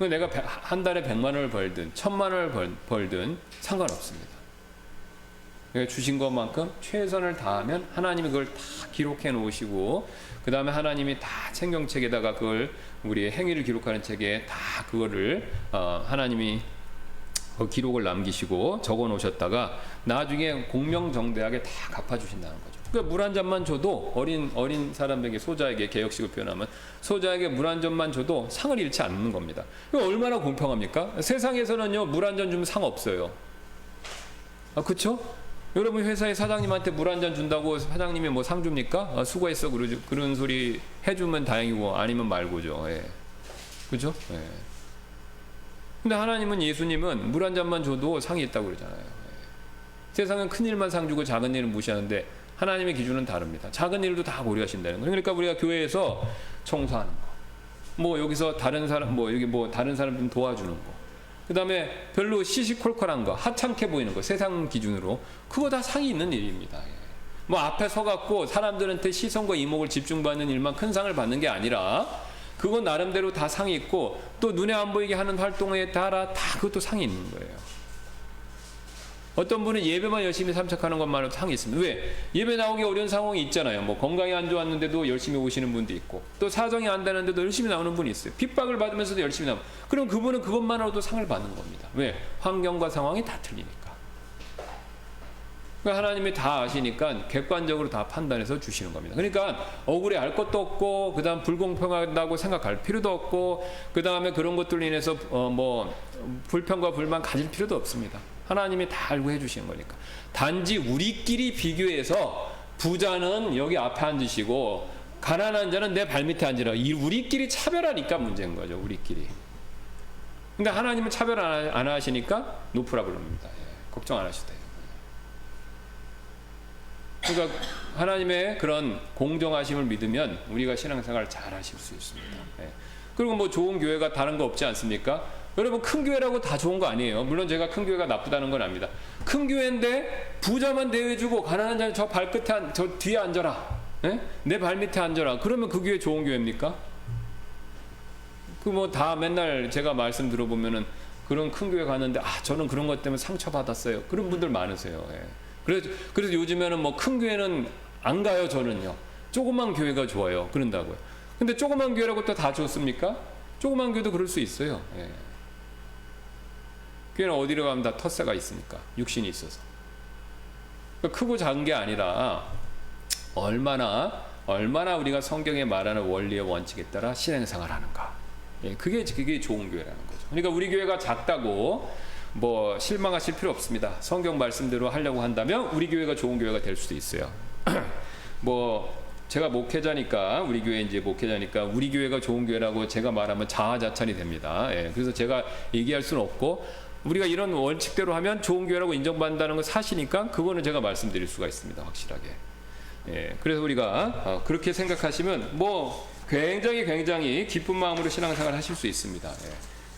내가 한 달에 100만 원을 벌든 1000만 원을 벌든 상관없습니다. 주신 것만큼 최선을 다하면 하나님이 그걸 다 기록해 놓으시고, 그 다음에 하나님이 다 생경책에다가 그걸, 우리의 행위를 기록하는 책에 다 그거를 하나님이 기록을 남기시고 적어 놓으셨다가 나중에 공명정대하게 다 갚아주신다는 거죠. 그러니까 물 한 잔만 줘도, 어린 사람에게, 소자에게, 개혁식을 표현하면 소자에게 물 한 잔만 줘도 상을 잃지 않는 겁니다. 이거 얼마나 공평합니까? 세상에서는요, 물 한 잔 주면 상 없어요. 그렇죠? 여러분 회사의 사장님한테 물 한 잔 준다고 사장님이 뭐 상 줍니까? 수고했어, 그런 소리 해주면 다행이고, 아니면 말고죠. 예. 그죠? 예. 근데 하나님은, 예수님은 물 한 잔만 줘도 상이 있다고 그러잖아요. 예. 세상은 큰 일만 상 주고 작은 일은 무시하는데 하나님의 기준은 다릅니다. 작은 일도 다 고려하신다는 거예요. 그러니까 우리가 교회에서 청소하는 거, 뭐 여기서 다른 사람, 여기 다른 사람 좀 도와주는 거, 그 다음에 별로 시시콜콜한 거, 하찮게 보이는 거, 세상 기준으로 그거 다 상이 있는 일입니다. 뭐 앞에 서갖고 사람들한테 시선과 이목을 집중받는 일만 큰 상을 받는 게 아니라, 그건 나름대로 다 상이 있고, 또 눈에 안 보이게 하는 활동에 따라 다 그것도 상이 있는 거예요. 어떤 분은 예배만 열심히 참석하는 것만으로도 상이 있습니다. 왜? 예배 나오기 어려운 상황이 있잖아요. 뭐 건강이 안 좋았는데도 열심히 오시는 분도 있고, 또 사정이 안 되는데도 열심히 나오는 분이 있어요. 핍박을 받으면서도 열심히 나오고. 그럼 그분은 그것만으로도 상을 받는 겁니다. 왜? 환경과 상황이 다 틀리니까. 그러니까 하나님이 다 아시니까 객관적으로 다 판단해서 주시는 겁니다. 그러니까 억울해 할 것도 없고, 그 다음 불공평하다고 생각할 필요도 없고, 그 다음에 그런 것들로 인해서 불평과 불만 가질 필요도 없습니다. 하나님이 다 알고 해주시는 거니까. 단지 우리끼리 비교해서 부자는 여기 앞에 앉으시고 가난한 자는 내 발밑에 앉으라, 이 우리끼리 차별하니까 문제인 거죠. 우리끼리. 근데 하나님은 차별 안 하시니까 노프라 부릅니다. 걱정 안 하셔도 돼요. 그러니까 하나님의 그런 공정하심을 믿으면 우리가 신앙생활 잘 하실 수 있습니다. 그리고 뭐 좋은 교회가 다른 거 없지 않습니까? 여러분, 큰 교회라고 다 좋은 거 아니에요. 물론 제가 큰 교회가 나쁘다는 건 압니다. 큰 교회인데 부자만 대해주고 가난한 자는 저 발끝에 저 뒤에 앉아라, 내 발밑에 앉아라, 그러면 그 교회 좋은 교회입니까? 그 뭐 다 맨날 제가 말씀 들어보면은 그런 큰 교회 갔는데 저는 그런 것 때문에 상처받았어요, 그런 분들 많으세요. 그래서 요즘에는 뭐 큰 교회는 안 가요. 저는요, 조그만 교회가 좋아요, 그런다고요. 근데 조그만 교회라고 또 다 좋습니까? 조그만 교회도 그럴 수 있어요. 교회는 어디로 가면 다 텃세가 있으니까, 육신이 있어서. 그러니까 크고 작은 게 아니라 얼마나 우리가 성경에 말하는 원리의 원칙에 따라 신앙생활하는가. 그게 좋은 교회라는 거죠. 그러니까 우리 교회가 작다고 뭐 실망하실 필요 없습니다. 성경 말씀대로 하려고 한다면 우리 교회가 좋은 교회가 될 수도 있어요. 뭐 제가 목회자니까, 우리 교회 이제 목회자니까 우리 교회가 좋은 교회라고 제가 말하면 자아자찬이 됩니다. 그래서 제가 얘기할 수는 없고, 우리가 이런 원칙대로 하면 좋은 교회라고 인정받는다는 건 사실이니까 그거는 제가 말씀드릴 수가 있습니다, 확실하게. 그래서 우리가 그렇게 생각하시면 뭐 굉장히 기쁜 마음으로 신앙생활 하실 수 있습니다.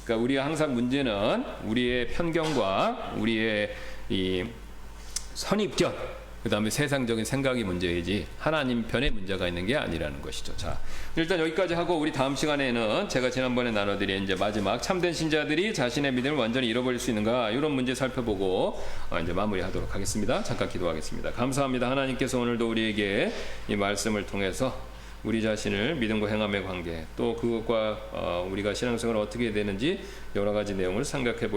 그러니까 우리가 항상 문제는 우리의 편견과 우리의 이 선입견, 그 다음에 세상적인 생각이 문제이지 하나님 편에 문제가 있는 게 아니라는 것이죠. 자, 일단 여기까지 하고 우리 다음 시간에는 제가 지난번에 나눠드린 이제 마지막 참된 신자들이 자신의 믿음을 완전히 잃어버릴 수 있는가, 이런 문제 살펴보고 이제 마무리하도록 하겠습니다. 잠깐 기도하겠습니다. 감사합니다. 하나님께서 오늘도 우리에게 이 말씀을 통해서 우리 자신을 믿음과 행함의 관계, 또 그것과 우리가 신앙생활을 어떻게 해야 되는지 여러 가지 내용을 생각해 볼